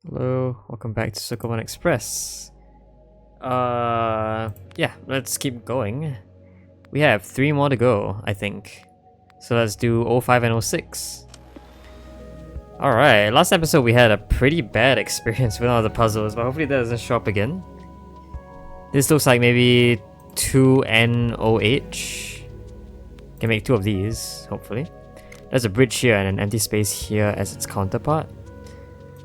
Hello, welcome back to Sokobond Express. Yeah, let's keep going. We have 3 more to go, I think. So let's do 05 and 06. Alright, last episode we had a pretty bad experience with all the puzzles, but hopefully that doesn't show up again. This looks like maybe 2NOH. Can make 2 of these, hopefully. There's a bridge here and an empty space here as its counterpart.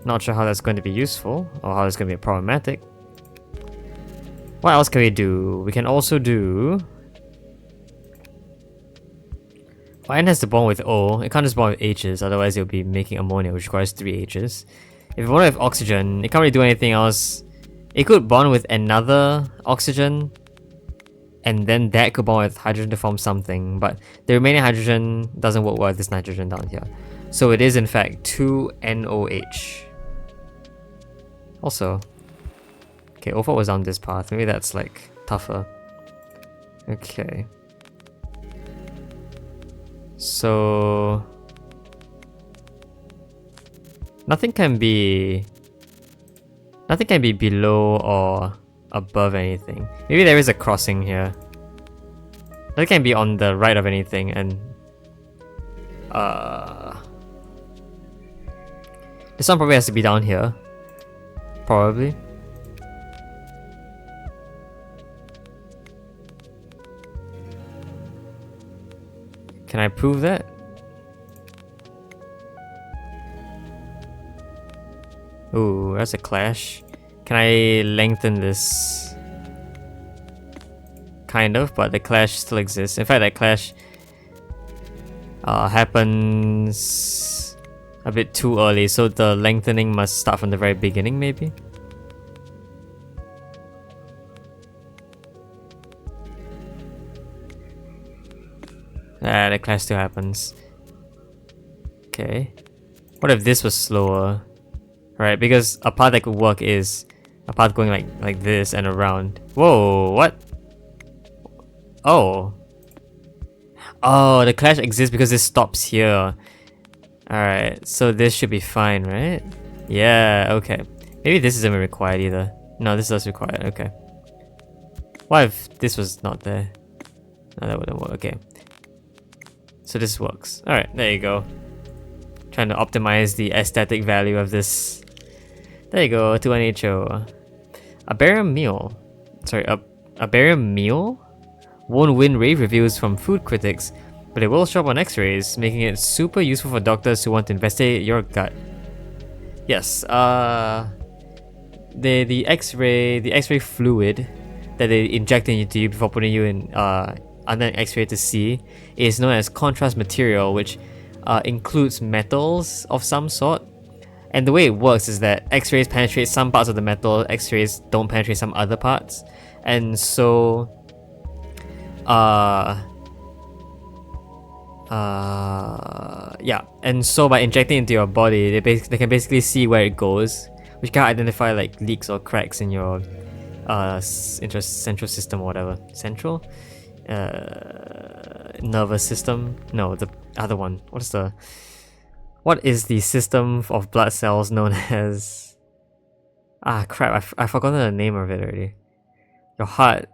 Not sure how that's going to be useful, or how it's going to be problematic. What else can we do? We can also do... Well, N has to bond with O. It can't just bond with H's, otherwise it'll be making ammonia, which requires 3 H's. If it bonded with oxygen, it can't really do anything else. It could bond with another oxygen, and then that could bond with hydrogen to form something, but the remaining hydrogen doesn't work well with this nitrogen down here. So it is in fact 2NOH. Also, okay, O4 was on this path. Maybe that's like tougher. Okay. So nothing can be below or above anything. Maybe there is a crossing here. That can be on the right of anything, and this one probably has to be down here. Probably. Can I prove that? Ooh, that's a clash. Can I lengthen this? Kind of, but the clash still exists. In fact, that clash happens a bit too early, so the lengthening must start from the very beginning, maybe? The clash still happens. Okay. What if this was slower? Right, because a path that could work is a path going like this and around. Whoa, what? Oh. Oh, the clash exists because this stops here. Alright, so this should be fine, right? Yeah, okay. Maybe this isn't required either. No, this does require it, okay. What if this was not there? No, that wouldn't work, okay. So this works. Alright, there you go. Trying to optimize the aesthetic value of this. There you go, 2NHO. A barium meal. Sorry, a barium meal? Won't win rave reviews from food critics, but it will show up on x-rays, making it super useful for doctors who want to investigate your gut. Yes, the x-ray fluid that they inject into you before putting you in under an x-ray to see is known as contrast material, which includes metals of some sort. And the way it works is that x-rays penetrate some parts of the metal, x-rays don't penetrate some other parts. And so yeah, and so by injecting into your body, they can basically see where it goes, which can identify like leaks or cracks in your central system or whatever. Central? Nervous system? No, the other one. What is the system of blood cells known as? Ah, crap! I've forgotten the name of it already. Your heart,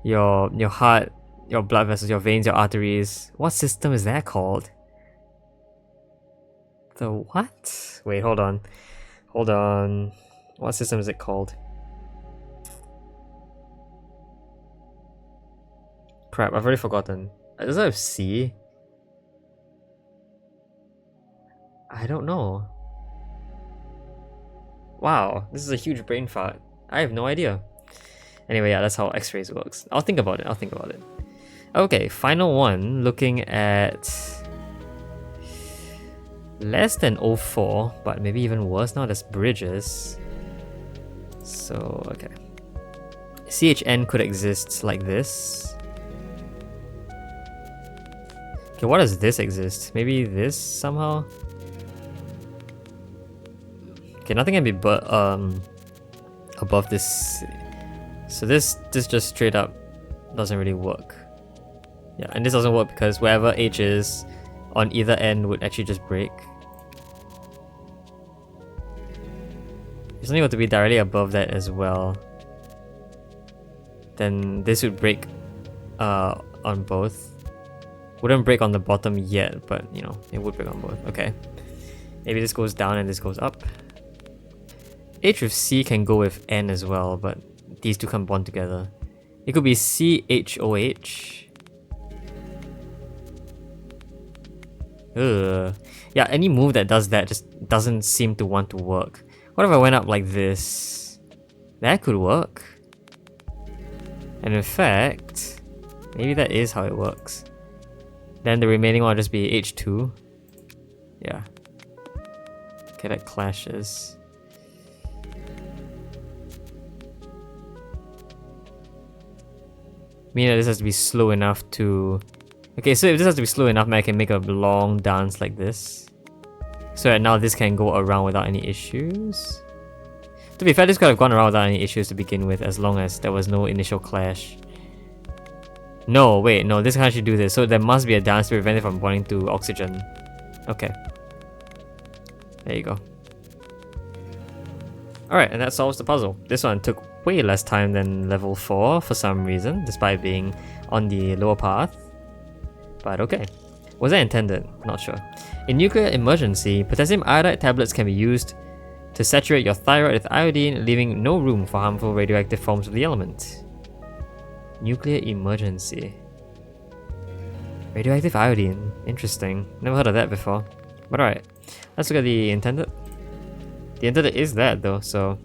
your heart, your blood vessels, your veins, your arteries. What system is that called? The what? Wait, hold on. What system is it called? Crap, I've already forgotten. Does it have C? I don't know. Wow, this is a huge brain fart. I have no idea. Anyway, yeah, that's how x-rays works. I'll think about it. Okay, final one, looking at less than 04, but maybe even worse now, there's bridges. So, okay. CHN could exist like this. Okay, what does this exist? Maybe this somehow? Okay, nothing can be but above this. So this just straight up doesn't really work. Yeah, and this doesn't work because wherever H is on either end would actually just break. It's only got to be directly above that as well. Then this would break on both. Wouldn't break on the bottom yet, but you know, it would break on both. Okay. Maybe this goes down and this goes up. H with C can go with N as well, but these two can bond together. It could be CHOH. Ugh. Yeah, any move that does that just doesn't seem to want to work. What if I went up like this? That could work. And in fact, maybe that is how it works. Then the remaining one will just be H2. Yeah. Okay, that clashes. Meaning that this has to be slow enough to... Okay, so if this has to be slow enough, I can make a long dance like this. So that now this can go around without any issues. To be fair, this could have gone around without any issues to begin with, as long as there was no initial clash. No, wait, no, this can actually do this. So there must be a dance to prevent it from bonding to oxygen. Okay. There you go. Alright, and that solves the puzzle. This one took way less time than level 4 for some reason, despite being on the lower path. But okay. Was that intended? Not sure. In nuclear emergency, potassium iodide tablets can be used to saturate your thyroid with iodine, leaving no room for harmful radioactive forms of the element. Nuclear emergency. Radioactive iodine. Interesting. Never heard of that before. But alright. Let's look at the intended. The intended is that though, so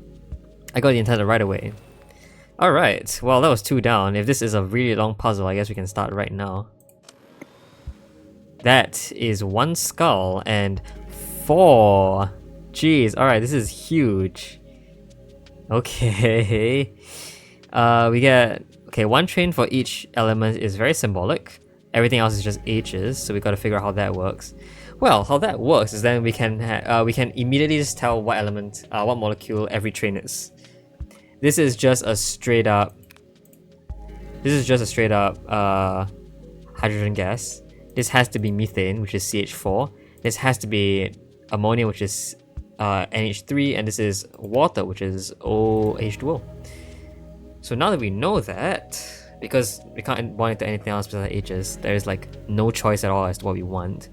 I got the intended right away. Alright, well that was 2 down. If this is a really long puzzle, I guess we can start right now. That is 1 skull and 4. Jeez, alright, this is huge. Okay. We get... Okay, 1 train for each element is very symbolic. Everything else is just H's, so we gotta figure out how that works. Well, how that works is then we can immediately just tell what element, what molecule every train is. This is just a straight up... hydrogen gas. This has to be methane, which is CH4. This has to be ammonia, which is NH3, and this is water, which is OH2O. So now that we know that, because we can't bond it to anything else besides H's, there is like no choice at all as to what we want.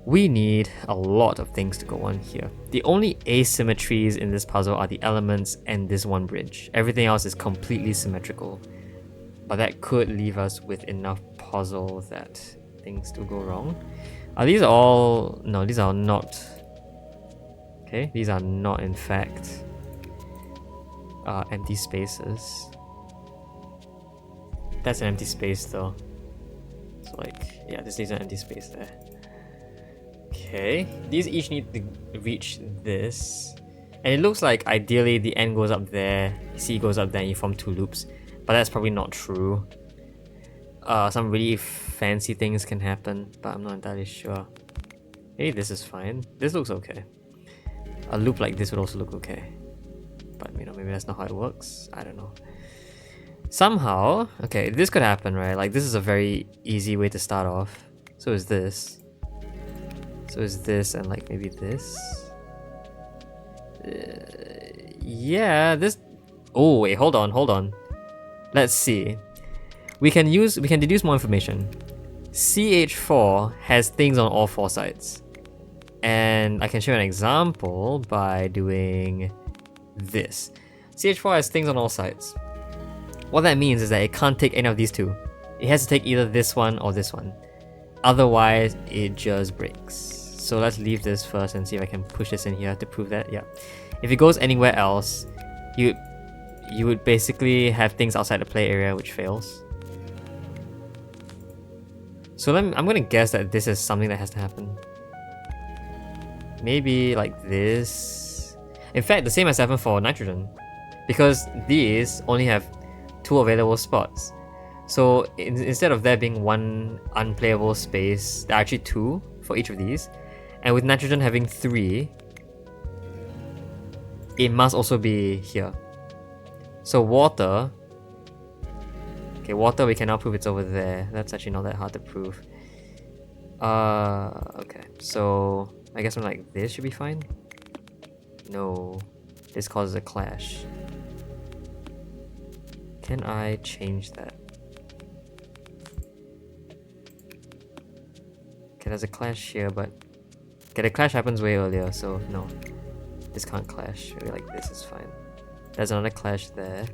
We need a lot of things to go on here. The only asymmetries in this puzzle are the elements and this one bridge. Everything else is completely symmetrical. But that could leave us with enough puzzle that things do go wrong. Are these all... No, these are not. Okay, these are not in fact empty spaces. That's an empty space though. So like, yeah, this leaves an empty space there. Okay, these each need to reach this. And it looks like ideally the N goes up there, C goes up there, and you form 2 loops. But that's probably not true. Some really fancy things can happen, but I'm not entirely sure. Maybe this is fine. This looks okay. A loop like this would also look okay. But you know, maybe that's not how it works. I don't know. Somehow, okay, this could happen, right? Like this is a very easy way to start off. So is this. So is this and like maybe this. Yeah, this... Oh wait, hold on. Let's see. We can deduce more information. CH4 has things on all 4 sides. And I can show an example by doing this. CH4 has things on all sides. What that means is that it can't take any of these 2. It has to take either this one or this one. Otherwise, it just breaks. So let's leave this first and see if I can push this in here to prove that. Yeah. If it goes anywhere else, you would basically have things outside the play area, which fails. So I'm gonna guess that this is something that has to happen. Maybe like this. In fact, the same has happened for nitrogen, because these only have 2 available spots. So instead of there being 1 unplayable space, there are actually 2 for each of these. And with nitrogen having 3, it must also be here. So water... Okay, water we can now prove it's over there. That's actually not that hard to prove. Okay, so I guess something like this should be fine. No. This causes a clash. Can I change that? Okay, there's a clash here, but... Okay, the clash happens way earlier, so no. This can't clash. Maybe like this is fine. There's another clash there.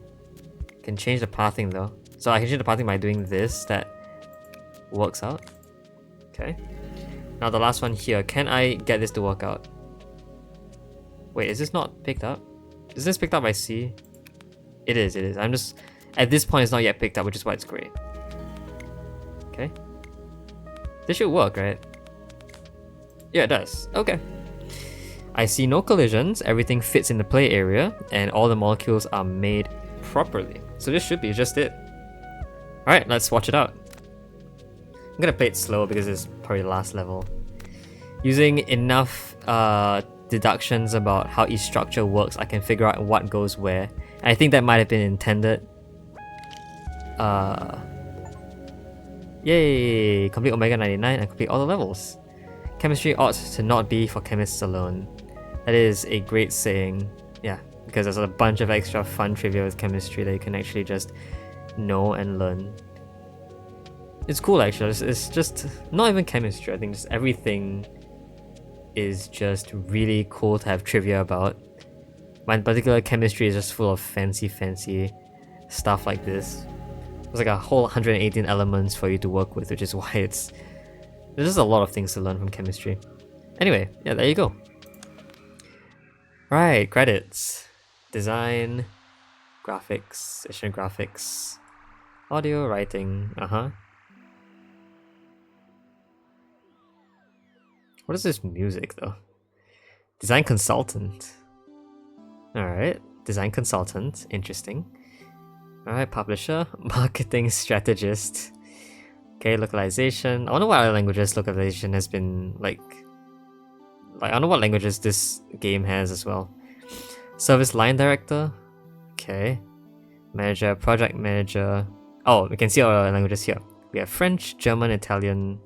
Can change the pathing though. So I can change the pathing by doing this, that works out. Okay. Now the last one here. Can I get this to work out? Wait, is this not picked up? Is this picked up by C? It is, it is. I'm just... At this point it's not yet picked up, which is why it's great. Okay. This should work, right? Yeah, it does. Okay. I see no collisions, everything fits in the play area, and all the molecules are made properly. So this should be just it. Alright, let's watch it out. I'm gonna play it slow because it's probably the last level. Using enough deductions about how each structure works, I can figure out what goes where. And I think that might have been intended. Yay! Complete Omega 99 and complete all the levels. Chemistry ought to not be for chemists alone. That is a great saying. Yeah, because there's a bunch of extra fun trivia with chemistry that you can actually just know and learn. It's cool actually, it's just not even chemistry, I think just everything is just really cool to have trivia about. My particular chemistry is just full of fancy stuff like this. There's like a whole 118 elements for you to work with, which is why there's just a lot of things to learn from chemistry. Anyway, yeah, there you go. Right, credits. Design, graphics, additional graphics, audio, writing, What is this music though? Design consultant. Alright, design consultant, interesting. Alright, publisher, marketing strategist. Okay, localization. I wonder what other languages localization has been like I don't know what languages this game has as well. Service line director. Okay. Manager, project manager. Oh, we can see our languages here. We have French, German, Italian,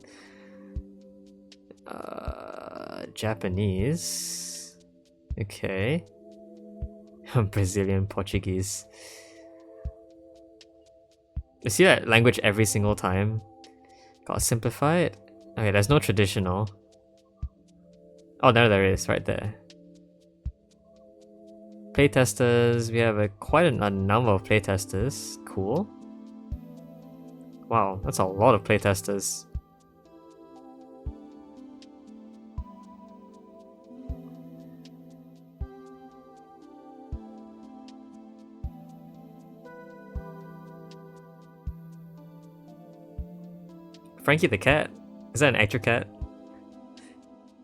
Japanese. Okay. Brazilian, Portuguese. You see that language every single time? Got simplified. Okay, there's no traditional. Oh, there is, right there. Playtesters, we have quite a number of playtesters. Cool. Wow, that's a lot of playtesters. Frankie the cat? Is that an actual cat?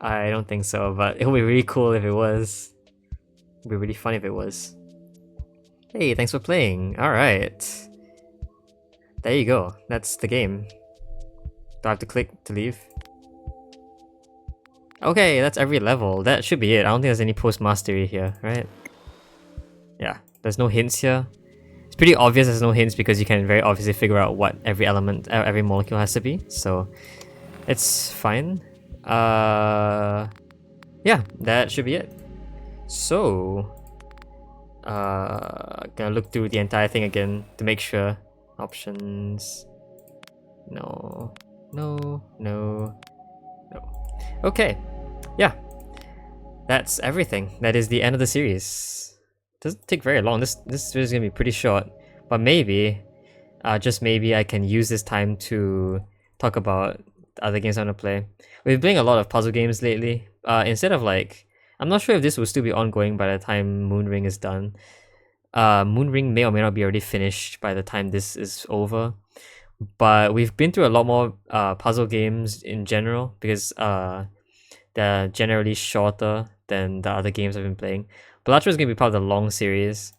I don't think so, but it would be really cool if it was. It would be really fun if it was. Hey, thanks for playing. Alright. There you go. That's the game. Do I have to click to leave? Okay, that's every level. That should be it. I don't think there's any post-mastery here, right? Yeah, there's no hints here. It's pretty obvious there's no hints because you can very obviously figure out what every element, every molecule has to be, so it's fine. Yeah, that should be it. So, gonna look through the entire thing again to make sure. Options. No. Okay. Yeah. That's everything. That is the end of the series. Doesn't take very long. This is gonna be pretty short. But maybe, just maybe I can use this time to talk about the other games I want to play. We've been playing a lot of puzzle games lately. Instead of like, I'm not sure if this will still be ongoing by the time Moonring is done. Moonring may or may not be already finished by the time this is over. But we've been through a lot more puzzle games in general because they're generally shorter than the other games I've been playing. Balatro is going to be part of the long series.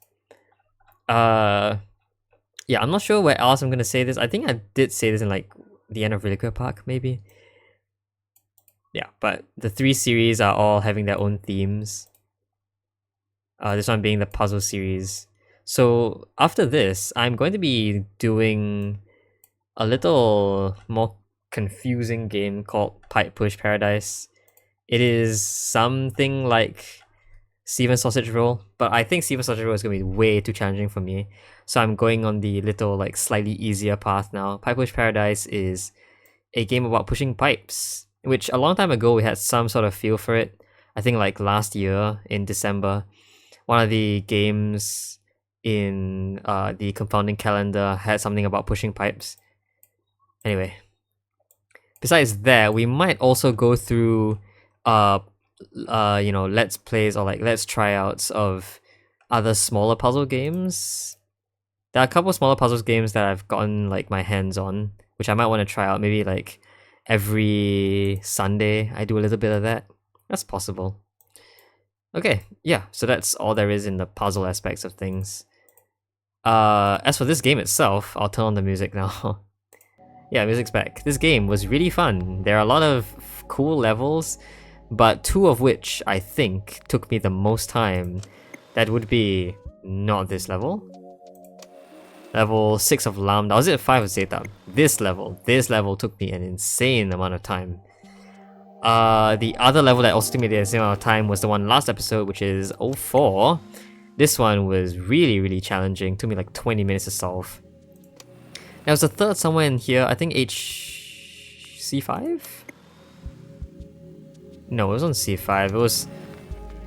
Yeah, I'm not sure where else I'm going to say this. I think I did say this in like the end of Reliquia Park, maybe. Yeah, but the 3 series are all having their own themes. This one being the puzzle series. So after this, I'm going to be doing a little more confusing game called Pipe Push Paradise. It is something like Steven Sausage Roll, but I think Steven Sausage Roll is gonna be way too challenging for me. So I'm going on the little like slightly easier path now. Pipe Push Paradise is a game about pushing pipes, which a long time ago we had some sort of feel for it. I think like last year in December, one of the games in the compounding calendar had something about pushing pipes. Anyway, besides that, we might also go through let's plays or like let's tryouts of other smaller puzzle games. There are a couple of smaller puzzles games that I've gotten like my hands on, which I might want to try out. Maybe like every Sunday I do a little bit of that. That's possible. Okay, yeah, so that's all there is in the puzzle aspects of things. As for this game itself, I'll turn on the music now. Yeah, music's back. This game was really fun. There are a lot of cool levels, but two of which I think took me the most time. That would be not this level. Level 6 of Lambda. Was it 5 of Zeta? This level took me an insane amount of time. The other level that also took me the same amount of time was the one last episode, which is 04. This one was really challenging. Took me like 20 minutes to solve. There was a third somewhere in here. I think C5? No, it was on C5. It was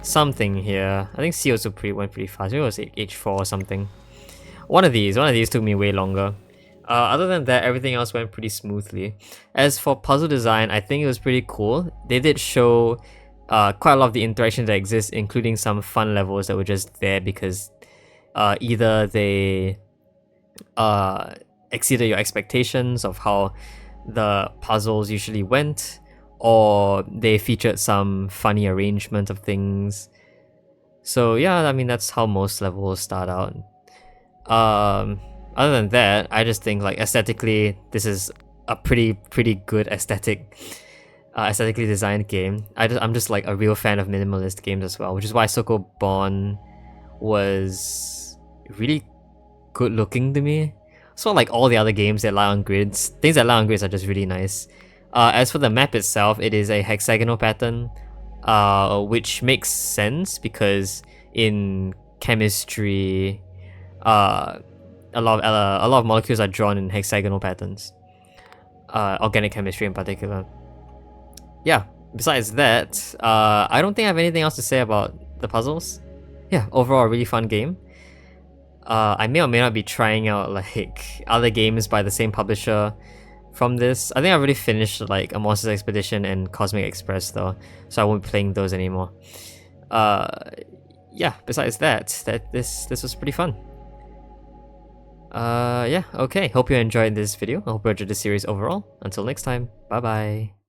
something here. I think C also went pretty fast. Maybe it was H4 or something. One of these took me way longer. Other than that, everything else went pretty smoothly. As for puzzle design, I think it was pretty cool. They did show quite a lot of the interactions that exist, including some fun levels that were just there because either they exceeded your expectations of how the puzzles usually went, or they featured some funny arrangement of things. So yeah, I mean that's how most levels start out. Other than that, I just think like aesthetically, this is a pretty good aesthetically designed game. I'm just like a real fan of minimalist games as well, which is why Sokobond was really good looking to me. So like all the other games that lie on grids, things that lie on grids are just really nice. As for the map itself, it is a hexagonal pattern, which makes sense because in chemistry, a lot of molecules are drawn in hexagonal patterns. Organic chemistry in particular. Yeah. Besides that, I don't think I have anything else to say about the puzzles. Yeah, overall a really fun game. I may or may not be trying out like other games by the same publisher from this. I think I already finished like a Monsters Expedition and Cosmic Express though, so I won't be playing those anymore. Yeah, besides that, this was pretty fun. Yeah, okay. Hope you enjoyed this video. I hope you enjoyed the series overall. Until next time, bye bye.